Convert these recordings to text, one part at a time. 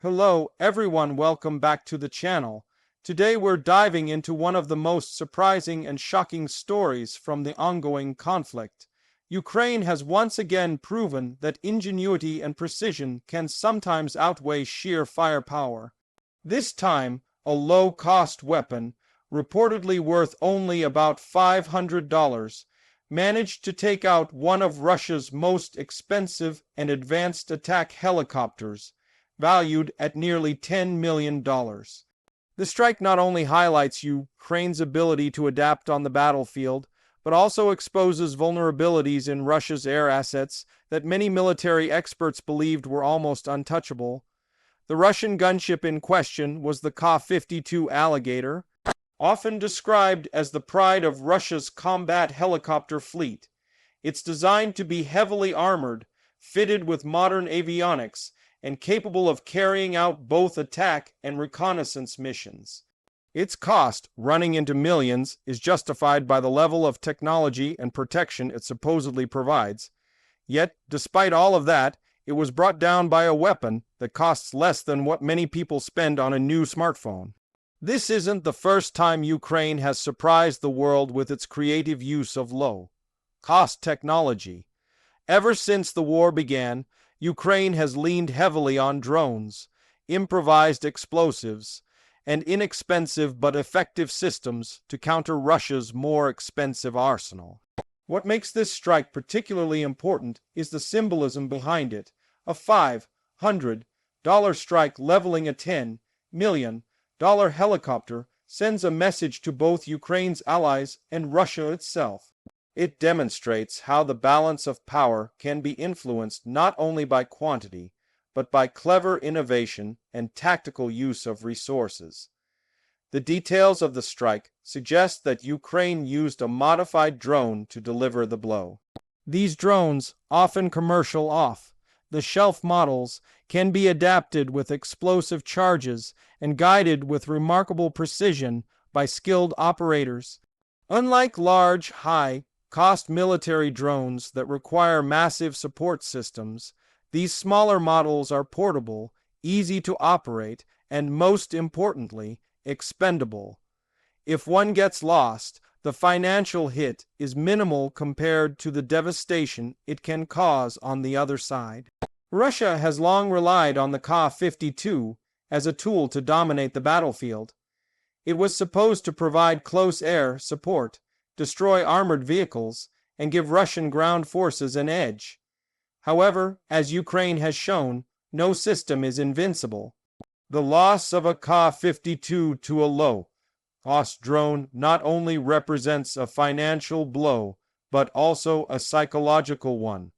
Hello everyone, welcome back to the channel. Today we're diving into one of the most surprising and shocking stories from the ongoing conflict. Ukraine has once again proven that ingenuity and precision can sometimes outweigh sheer firepower. This time, a low-cost weapon, reportedly worth only about $500, managed to take out one of Russia's most expensive and advanced attack helicopters, valued at nearly $10 million. The strike not only highlights Ukraine's ability to adapt on the battlefield, but also exposes vulnerabilities in Russia's air assets that many military experts believed were almost untouchable. The Russian gunship in question was the Ka-52 Alligator, often described as the pride of Russia's combat helicopter fleet. It's designed to be heavily armored, fitted with modern avionics, and capable of carrying out both attack and reconnaissance missions. Its cost, running into millions, is justified by the level of technology and protection it supposedly provides. Yet, despite all of that, it was brought down by a weapon that costs less than what many people spend on a new smartphone. This isn't the first time Ukraine has surprised the world with its creative use of low-cost technology. Ever since the war began, Ukraine has leaned heavily on drones, improvised explosives, and inexpensive but effective systems to counter Russia's more expensive arsenal. What makes this strike particularly important is the symbolism behind it. A $500 strike leveling a $10 million helicopter sends a message to both Ukraine's allies and Russia itself. It demonstrates how the balance of power can be influenced not only by quantity, but by clever innovation and tactical use of resources. The details of the strike suggest that Ukraine used a modified drone to deliver the blow. These drones, often commercial off-the-shelf models, can be adapted with explosive charges and guided with remarkable precision by skilled operators. Unlike large, high-cost military drones that require massive support systems, these smaller models are portable, easy to operate, and most importantly, expendable. If one gets lost, the financial hit is minimal compared to the devastation it can cause on the other side. Russia has long relied on the Ka-52 as a tool to dominate the battlefield. It was supposed to provide close air support, destroy armored vehicles, and give Russian ground forces an edge. However, as Ukraine has shown, no system is invincible. The loss of a Ka-52 to a low-cost drone not only represents a financial blow, but also a psychological one.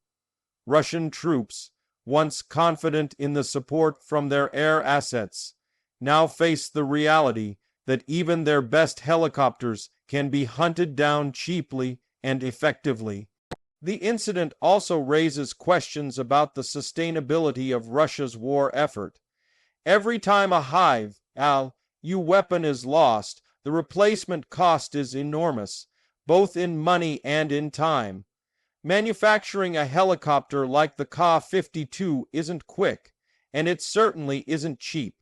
Russian troops, once confident in the support from their air assets, now face the reality that even their best helicopters can be hunted down cheaply and effectively. The incident also raises questions about the sustainability of Russia's war effort. Every time a high-value weapon is lost, the replacement cost is enormous, both in money and in time. Manufacturing a helicopter like the Ka-52 isn't quick, and it certainly isn't cheap.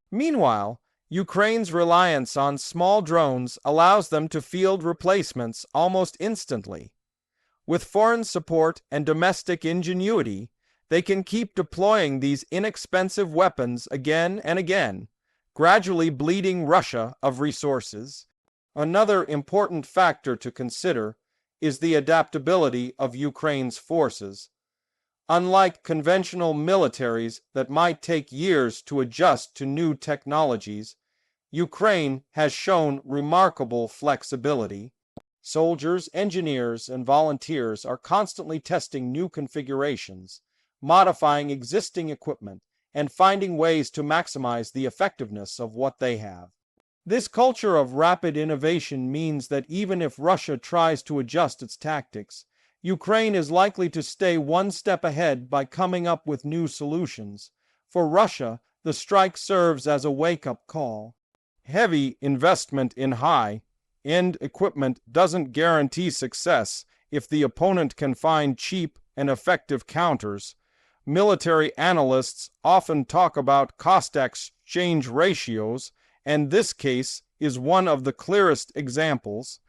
Meanwhile, Ukraine's reliance on small drones allows them to field replacements almost instantly. With foreign support and domestic ingenuity, they can keep deploying these inexpensive weapons again and again, gradually bleeding Russia of resources. Another important factor to consider is the adaptability of Ukraine's forces. Unlike conventional militaries that might take years to adjust to new technologies, Ukraine has shown remarkable flexibility. Soldiers, engineers, and volunteers are constantly testing new configurations, modifying existing equipment, and finding ways to maximize the effectiveness of what they have. This culture of rapid innovation means that even if Russia tries to adjust its tactics, Ukraine is likely to stay one step ahead by coming up with new solutions. For Russia, the strike serves as a wake-up call. Heavy investment in high-end equipment doesn't guarantee success if the opponent can find cheap and effective counters. Military analysts often talk about cost-exchange ratios, and this case is one of the clearest examples.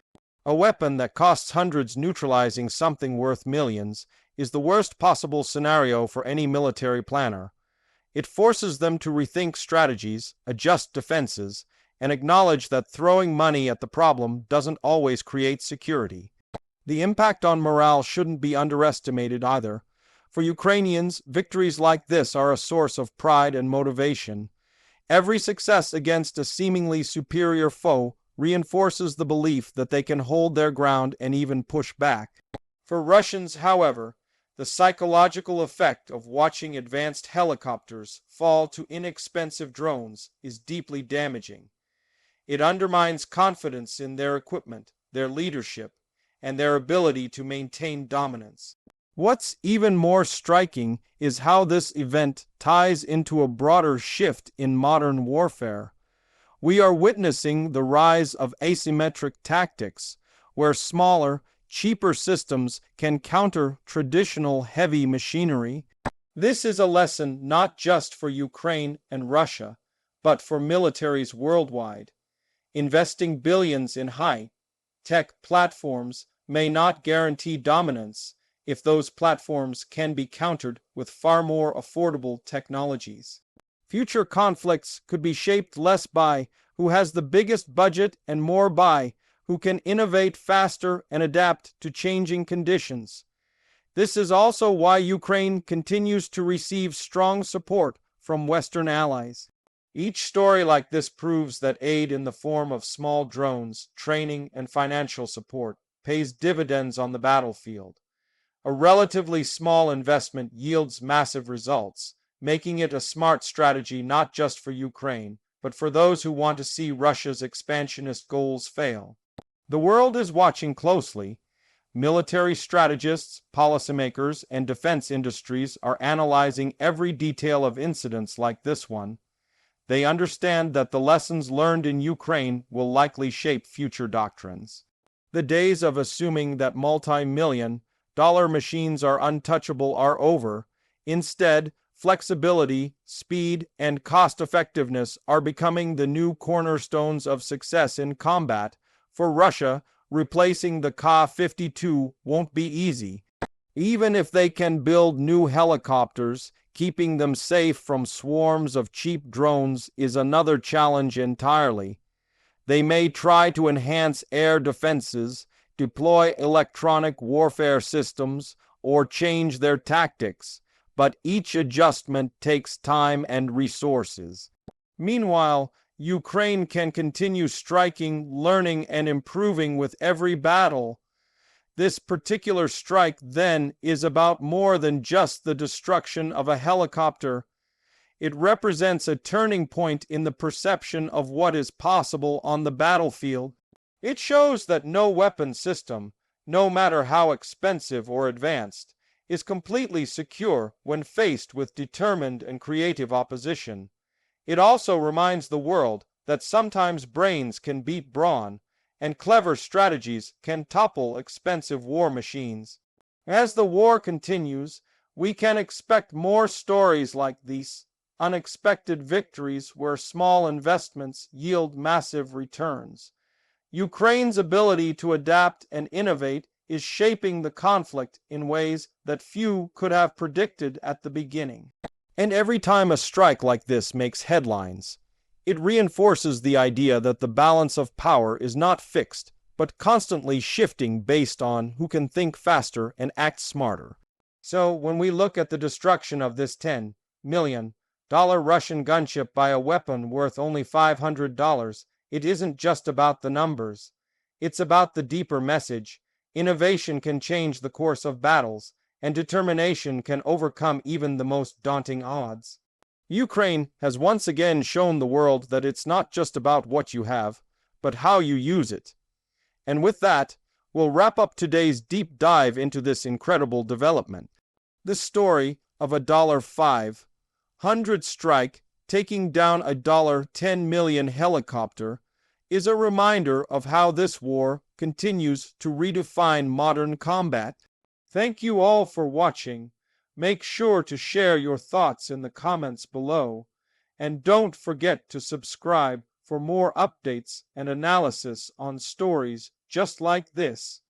A weapon that costs hundreds neutralizing something worth millions is the worst possible scenario for any military planner. It forces them to rethink strategies, adjust defenses, and acknowledge that throwing money at the problem doesn't always create security. The impact on morale shouldn't be underestimated either. For Ukrainians, victories like this are a source of pride and motivation. Every success against a seemingly superior foe reinforces the belief that they can hold their ground and even push back. For Russians, however, the psychological effect of watching advanced helicopters fall to inexpensive drones is deeply damaging. It undermines confidence in their equipment, their leadership, and their ability to maintain dominance. What's even more striking is how this event ties into a broader shift in modern warfare. We are witnessing the rise of asymmetric tactics, where smaller, cheaper systems can counter traditional heavy machinery. This is a lesson not just for Ukraine and Russia, but for militaries worldwide. Investing billions in high-tech platforms may not guarantee dominance if those platforms can be countered with far more affordable technologies. Future conflicts could be shaped less by who has the biggest budget and more by who can innovate faster and adapt to changing conditions. This is also why Ukraine continues to receive strong support from Western allies. Each story like this proves that aid in the form of small drones, training, and financial support pays dividends on the battlefield. A relatively small investment yields massive results, making it a smart strategy not just for Ukraine, but for those who want to see Russia's expansionist goals fail. The world is watching closely. Military strategists, policymakers, and defense industries are analyzing every detail of incidents like this one. They understand that the lessons learned in Ukraine will likely shape future doctrines. The days of assuming that multi-million-dollar machines are untouchable are over. Instead, flexibility, speed, and cost-effectiveness are becoming the new cornerstones of success in combat. For Russia, replacing the Ka-52 won't be easy. Even if they can build new helicopters, keeping them safe from swarms of cheap drones is another challenge entirely. They may try to enhance air defenses, deploy electronic warfare systems, or change their tactics, but each adjustment takes time and resources. Meanwhile, Ukraine can continue striking, learning, and improving with every battle. This particular strike, then, is about more than just the destruction of a helicopter. It represents a turning point in the perception of what is possible on the battlefield. It shows that no weapon system, no matter how expensive or advanced, is completely secure when faced with determined and creative opposition. It also reminds the world that sometimes brains can beat brawn, and clever strategies can topple expensive war machines. As the war continues, we can expect more stories like these, unexpected victories where small investments yield massive returns. Ukraine's ability to adapt and innovate is shaping the conflict in ways that few could have predicted at the beginning. And every time a strike like this makes headlines, it reinforces the idea that the balance of power is not fixed, but constantly shifting based on who can think faster and act smarter. So when we look at the destruction of this $10 million Russian gunship by a weapon worth only $500, it isn't just about the numbers. It's about the deeper message. Innovation can change the course of battles, and determination can overcome even the most daunting odds. Ukraine has once again shown the world that it's not just about what you have, but how you use it. And with that, we'll wrap up today's deep dive into this incredible development. The story of a $500 strike taking down a $10 million helicopter is a reminder of how this war continues to redefine modern combat. Thank you all for watching. Make sure to share your thoughts in the comments below, and don't forget to subscribe for more updates and analysis on stories just like this.